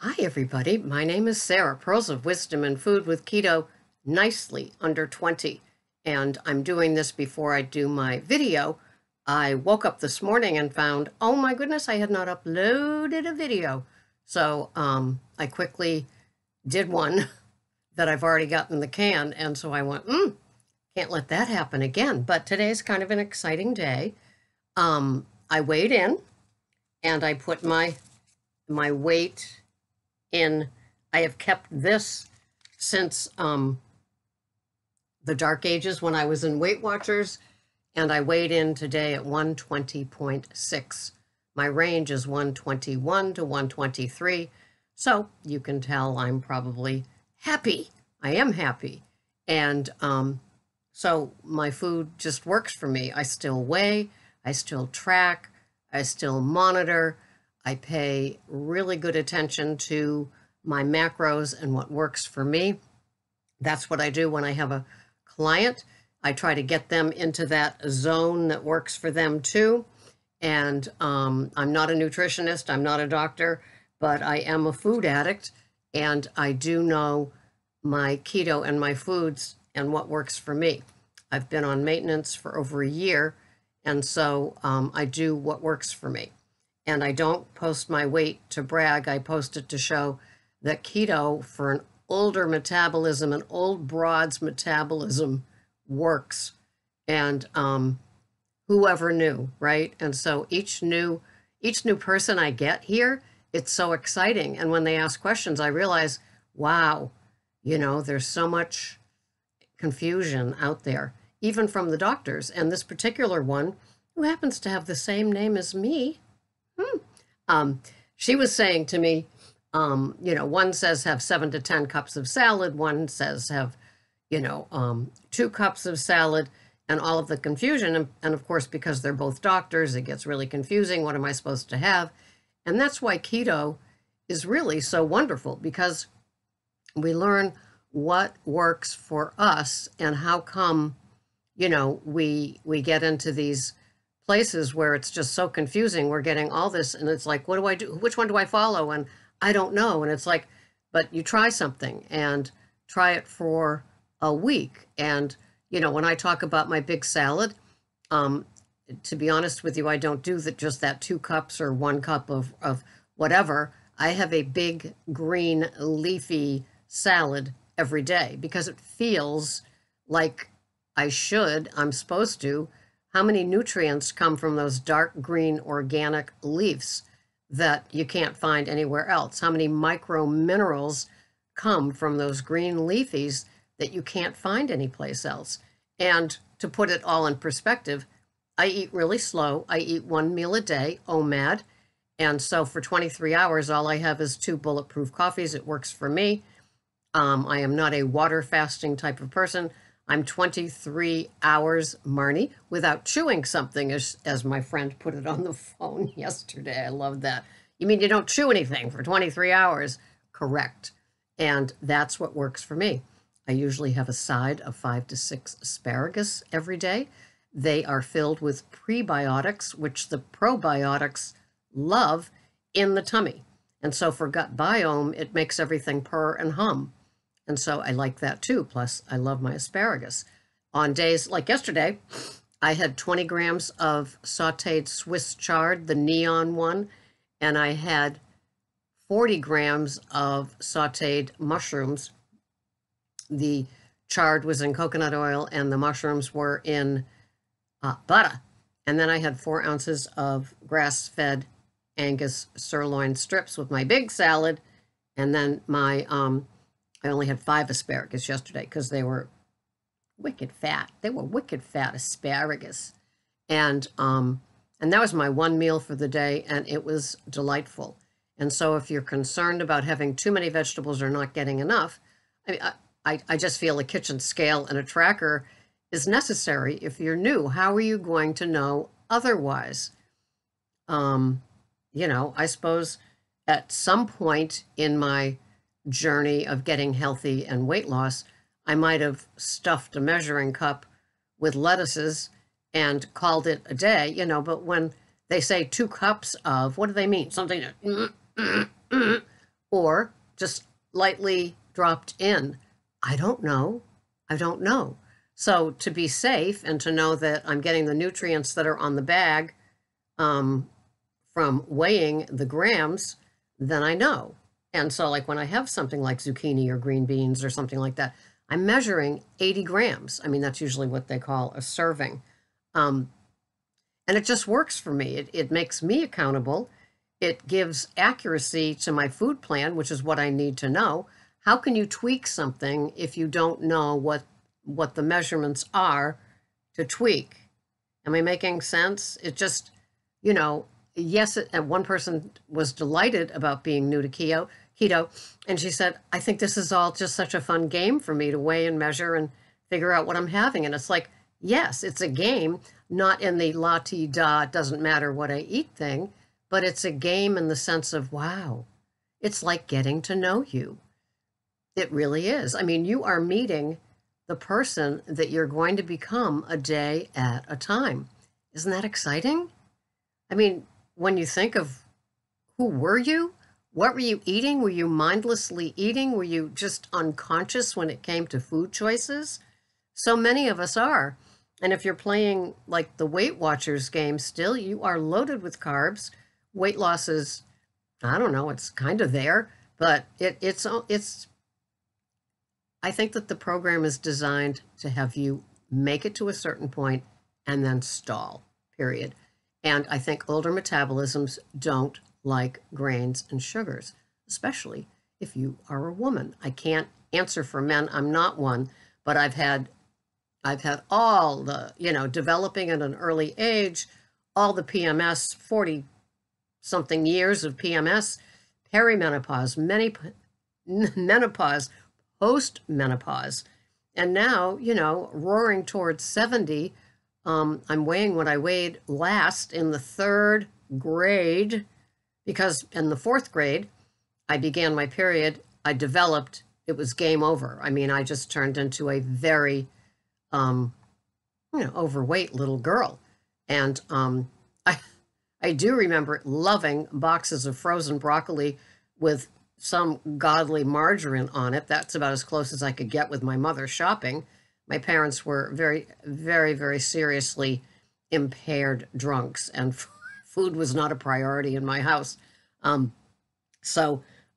Hi, everybody. My name is Sarah, Pearls of Wisdom and Food with Keto, nicely under 20. And I'm doing this before I do my video. I woke up this morning and found, oh my goodness, I had not uploaded a video. So I quickly did one that I've already got in the can. And so I went, can't let that happen again. But today's kind of an exciting day. I weighed in and I put my weight in. I have kept this since the dark ages when I was in Weight Watchers, and I weighed in today at 120.6. My range is 121 to 123, so you can tell I'm probably happy. I am happy. And so my food just works for me. I still weigh, I still track, I still monitor. I pay really good attention to my macros and what works for me. That's what I do when I have a client. I try to get them into that zone that works for them too. And I'm not a nutritionist, I'm not a doctor, but I am a food addict, and I do know my keto and my foods and what works for me. I've been on maintenance for over a year, and so I do what works for me. And I don't post my weight to brag. I post it to show that keto, for an older metabolism, an old broad's metabolism, works. And whoever knew, right? And so each new person I get here, it's so exciting. And when they ask questions, I realize, wow, there's so much confusion out there, even from the doctors. And this particular one, who happens to have the same name as me, she was saying to me, one says have 7 to 10 cups of salad, one says have, 2 cups of salad, and all of the confusion. And of course, because they're both doctors, it gets really confusing. What am I supposed to have? And that's why keto is really so wonderful, because we learn what works for us and how come, we get into these places where it's just so confusing. We're getting all this, and it's like, what do I do? Which one do I follow? And I don't know. And it's like, but you try something and try it for a week. And, when I talk about my big salad, to be honest with you, I don't do just that 2 cups or 1 cup of whatever. I have a big green leafy salad every day because it feels like I'm supposed to. How many nutrients come from those dark green organic leaves that you can't find anywhere else? How many micro minerals come from those green leafies that you can't find anyplace else? And to put it all in perspective, I eat really slow. I eat 1 meal a day, OMAD. And so for 23 hours, all I have is 2 bulletproof coffees. It works for me. I am not a water fasting type of person. I'm 23 hours, Marnie, without chewing something, as my friend put it on the phone yesterday. I love that. You mean you don't chew anything for 23 hours? Correct. And that's what works for me. I usually have a side of 5 to 6 asparagus every day. They are filled with prebiotics, which the probiotics love in the tummy. And so for gut biome, it makes everything purr and hum. And so I like that too. Plus, I love my asparagus. On days like yesterday, I had 20 grams of sauteed Swiss chard, the neon one, and I had 40 grams of sauteed mushrooms. The chard was in coconut oil and the mushrooms were in butter. And then I had 4 ounces of grass-fed Angus sirloin strips with my big salad. And then I only had 5 asparagus yesterday because they were wicked fat. They were wicked fat asparagus. And that was my 1 meal for the day, and it was delightful. And so if you're concerned about having too many vegetables or not getting enough, I just feel a kitchen scale and a tracker is necessary. If you're new, how are you going to know otherwise? I suppose at some point in my journey of getting healthy and weight loss, I might have stuffed a measuring cup with lettuces and called it a day, but when they say 2 cups of, what do they mean? Something that, or just lightly dropped in? I don't know. I don't know. So to be safe and to know that I'm getting the nutrients that are on the bag from weighing the grams, then I know. And so like when I have something like zucchini or green beans or something like that, I'm measuring 80 grams. I mean, that's usually what they call a serving. And it just works for me. It makes me accountable. It gives accuracy to my food plan, which is what I need to know. How can you tweak something if you don't know what the measurements are to tweak? Am I making sense? It just, yes, one person was delighted about being new to keto, and she said, I think this is all just such a fun game for me to weigh and measure and figure out what I'm having. And it's like, yes, it's a game, not in the la-ti-da, doesn't matter what I eat thing, but it's a game in the sense of, wow, it's like getting to know you. It really is. I mean, you are meeting the person that you're going to become a day at a time. Isn't that exciting? I mean, when you think of who were you? What were you eating? Were you mindlessly eating? Were you just unconscious when it came to food choices? So many of us are. And if you're playing like the Weight Watchers game still, you are loaded with carbs. Weight loss is, I don't know, it's kind of there, but it's I think that the program is designed to have you make it to a certain point and then stall, period. And I think older metabolisms don't like grains and sugars, especially if you are a woman. I can't answer for men. I'm not one, but I've had all the, developing at an early age, all the PMS, 40 something years of PMS, perimenopause, menopause, post-menopause, and now, roaring towards 70. I'm weighing what I weighed last in the 3rd grade, because in the 4th grade, I began my period, I developed, it was game over. I mean, I just turned into a very, overweight little girl. And I do remember loving boxes of frozen broccoli with some godly margarine on it. That's about as close as I could get with my mother shopping. My parents were very, very, very seriously impaired drunks, and food was not a priority in my house. Funny,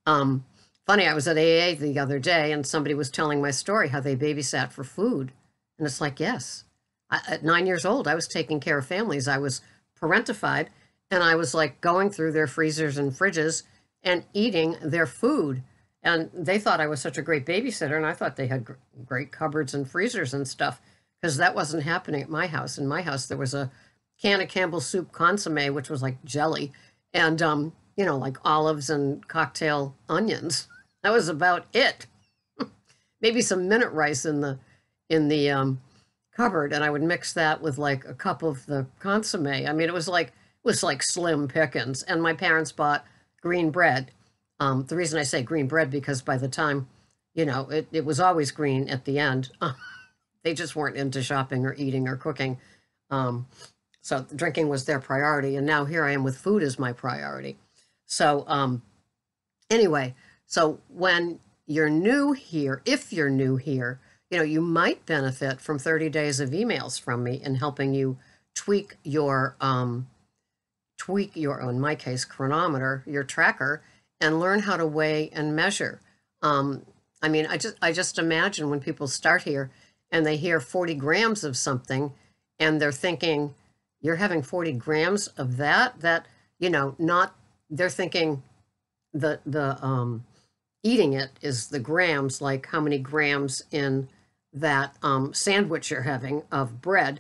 I was at AA the other day, and somebody was telling my story, how they babysat for food. And it's like, yes. At 9 years old, I was taking care of families. I was parentified, and I was like going through their freezers and fridges and eating their food. And they thought I was such a great babysitter, and I thought they had great cupboards and freezers and stuff, because that wasn't happening at my house. In my house, there was a can of Campbell's soup consomme, which was like jelly, and, like olives and cocktail onions. That was about it. Maybe some minute rice in the cupboard, and I would mix that with like a cup of the consomme. I mean, it was like slim pickings. And my parents bought green bread. The reason I say green bread, because by the time, it was always green at the end. They just weren't into shopping or eating or cooking. So drinking was their priority. And now here I am with food as my priority. So anyway, so when you're new here, if you're new here, you might benefit from 30 days of emails from me in helping you tweak your, in my case, chronometer, your tracker, and learn how to weigh and measure. I mean, I just imagine when people start here and they hear 40 grams of something, and they're thinking, you're having 40 grams of that, they're thinking the eating it is the grams, like how many grams in that sandwich you're having of bread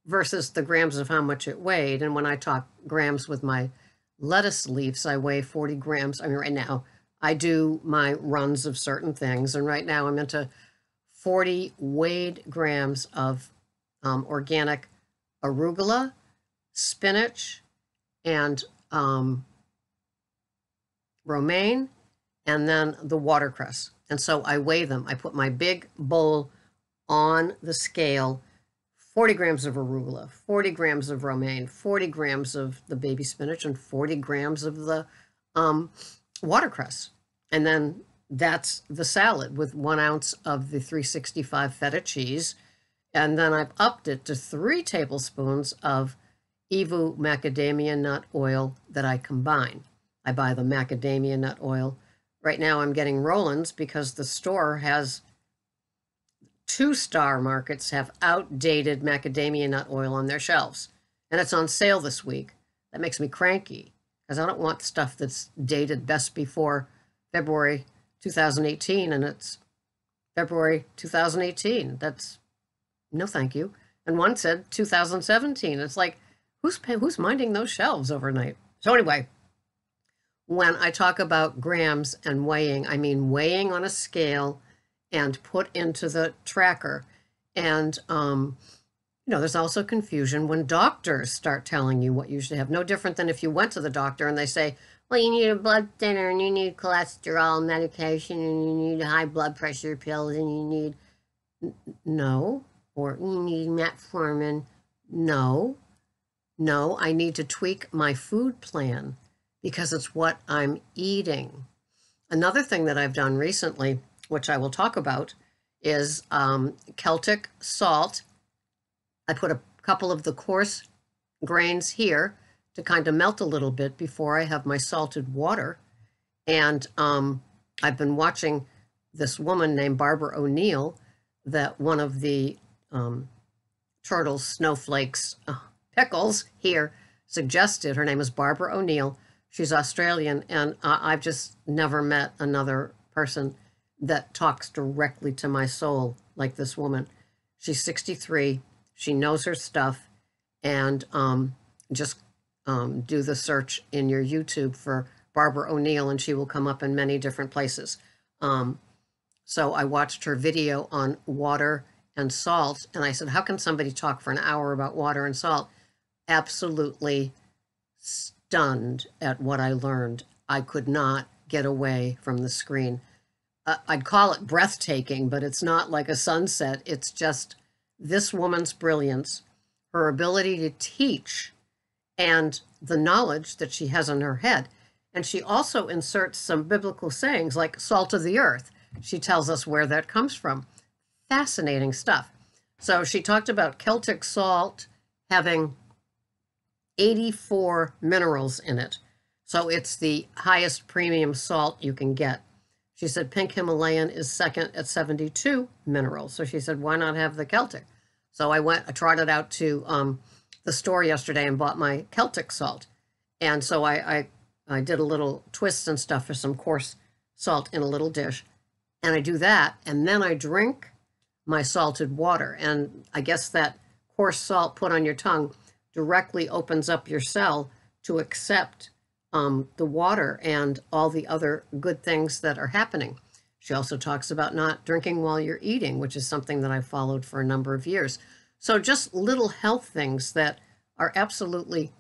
versus the grams of how much it weighed. And when I talk grams with my lettuce leaves, I weigh 40 grams. I mean, right now I do my runs of certain things, and right now I'm into 40 weighed grams of organic arugula, spinach, and romaine, and then the watercress. And so I weigh them. I put my big bowl on the scale, 40 grams of arugula, 40 grams of romaine, 40 grams of the baby spinach, and 40 grams of the watercress. And then that's the salad with 1 ounce of the 365 feta cheese. And then I've upped it to 3 tablespoons of Evu macadamia nut oil that I combine. I buy the macadamia nut oil. Right now I'm getting Roland's because the store has 2-star markets have outdated macadamia nut oil on their shelves. And it's on sale this week. That makes me cranky because I don't want stuff that's dated best before February 2018, and it's February 2018. That's no thank you. And one said 2017. It's like, who's minding those shelves overnight? So anyway, when I talk about grams and weighing, I mean weighing on a scale and put into the tracker. And, there's also confusion when doctors start telling you what you should have. No different than if you went to the doctor and they say, well, you need a blood thinner and you need cholesterol medication and you need high blood pressure pills and you need, no, or you need metformin. No, I need to tweak my food plan because it's what I'm eating. Another thing that I've done recently, which I will talk about, is Celtic salt. I put a couple of the coarse grains here to kind of melt a little bit before I have my salted water. And I've been watching this woman named Barbara O'Neill, that one of the turtles, snowflakes, pickles here suggested. Her name is Barbara O'Neill. She's Australian, and I've just never met another person that talks directly to my soul like this woman. She's 63. She knows her stuff, and just do the search in your YouTube for Barbara O'Neill, and she will come up in many different places. So I watched her video on water and salt, and I said, how can somebody talk for an hour about water and salt? Absolutely stunned at what I learned. I could not get away from the screen. I'd call it breathtaking, but it's not like a sunset. It's just this woman's brilliance, her ability to teach, and the knowledge that she has in her head. And she also inserts some biblical sayings like salt of the earth. She tells us where that comes from. Fascinating stuff. So she talked about Celtic salt having 84 minerals in it. So it's the highest premium salt you can get. She said pink Himalayan is second at 72 minerals. So she said, why not have the Celtic? So I trotted out to the store yesterday and bought my Celtic salt. And so I did a little twist and stuff for some coarse salt in a little dish. And I do that, and then I drink my salted water. And I guess that coarse salt put on your tongue directly opens up your cell to accept the water and all the other good things that are happening. She also talks about not drinking while you're eating, which is something that I've followed for a number of years. So just little health things that are absolutely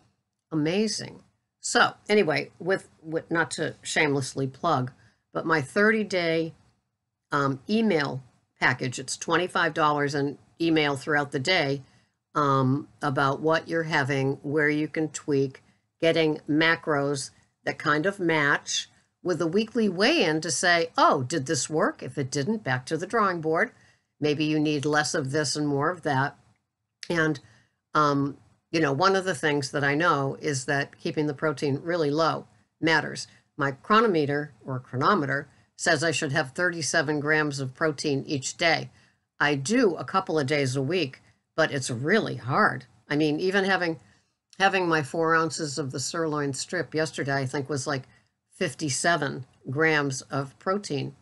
amazing. So anyway, with not to shamelessly plug, but my 30-day email package, it's $25 in email throughout the day about what you're having, where you can tweak, getting macros that kind of match with a weekly weigh-in to say, oh, did this work? If it didn't, back to the drawing board. Maybe you need less of this and more of that. And, one of the things that I know is that keeping the protein really low matters. My chronometer says I should have 37 grams of protein each day. I do a couple of days a week, but it's really hard. I mean, even having my 4 ounces of the sirloin strip yesterday, I think was like 57 grams of protein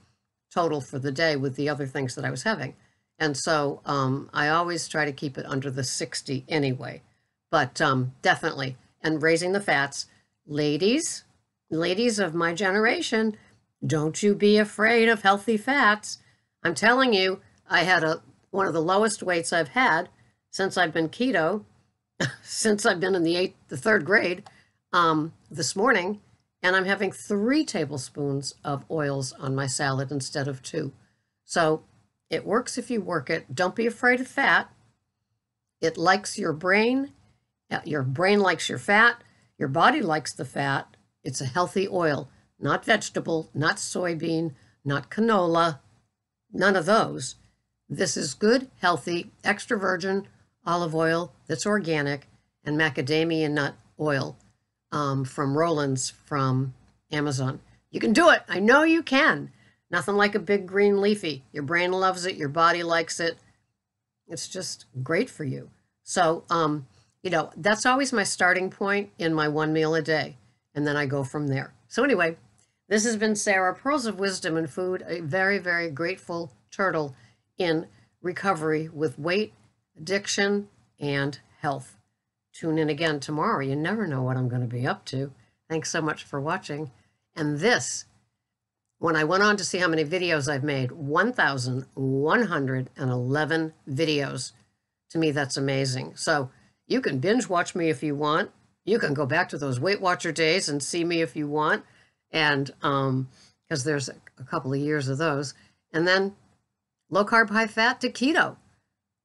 total for the day with the other things that I was having. And so I always try to keep it under the 60 anyway. But definitely, and raising the fats. Ladies of my generation, don't you be afraid of healthy fats. I'm telling you, I had one of the lowest weights I've had since I've been keto, since I've been in the third grade this morning, and I'm having 3 tablespoons of oils on my salad instead of 2. So it works if you work it. Don't be afraid of fat. It likes your brain. Your brain likes your fat. Your body likes the fat. It's a healthy oil, not vegetable, not soybean, not canola, none of those. This is good, healthy, extra virgin olive oil that's organic and macadamia nut oil from Roland's from Amazon. You can do it. I know you can. Nothing like a big green leafy. Your brain loves it. Your body likes it. It's just great for you. So, that's always my starting point in my one meal a day. And then I go from there. So anyway, this has been Sarah, Pearls of Wisdom in Food, a very, very grateful turtle in recovery with weight, addiction, and health. Tune in again tomorrow. You never know what I'm going to be up to. Thanks so much for watching. And this, when I went on to see how many videos I've made, 1,111 videos. To me, that's amazing. So you can binge watch me if you want. You can go back to those Weight Watcher days and see me if you want. And because there's a couple of years of those. And then low carb, high fat to keto.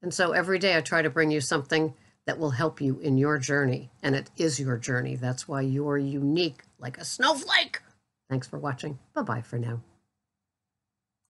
And so every day I try to bring you something that will help you in your journey. And it is your journey. That's why you're unique like a snowflake. Thanks for watching. Bye-bye for now.